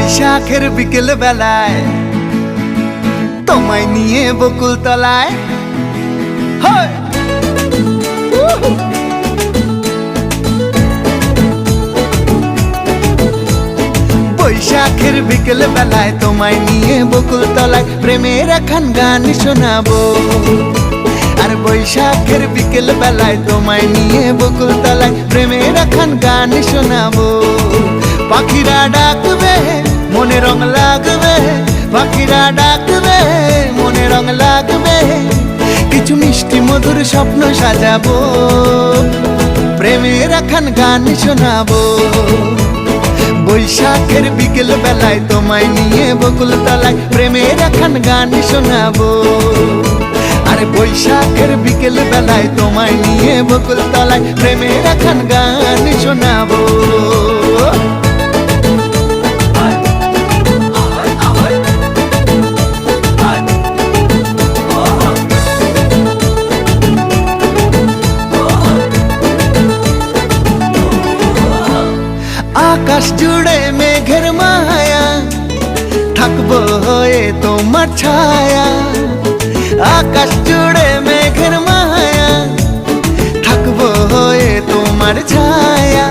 বৈশাখের বিকেল বেলায় তোমায় নিয়ে বকুল তলায় বৈশাখের বিকেল বেলায় তোমায় নিয়ে বকুল তলায় প্রেমের একখান গান শোনাবো। আর বৈশাখের বিকেল বেলায় তোমায় নিয়ে বকুল তলায় প্রেমের একখান গান শোনাবো। পাখিরা ডাকবে মনে রং লাগবে, পাখিরা ডাকবে মনে রং লাগবে, কিছু মিষ্টি মধুর স্বপ্ন সাজাবো, প্রেমের একখান গান শোনাবো। বৈশাখের বিকেল বেলায় তোমায় নিয়ে বকুল তলায় প্রেমের একখান গান শোনাবো। আরে বৈশাখের বিকেল বেলায় তোমায় নিয়ে বকুল তলায় প্রেমের একখান গান শোনাবো। আকাশ জুড়ে মেঘের মায়া, থাকবো হয়ে তোমার ছায়া। আকাশ জুড়ে মেঘের মায়া, থাকবো হয়ে তোমার ছায়া।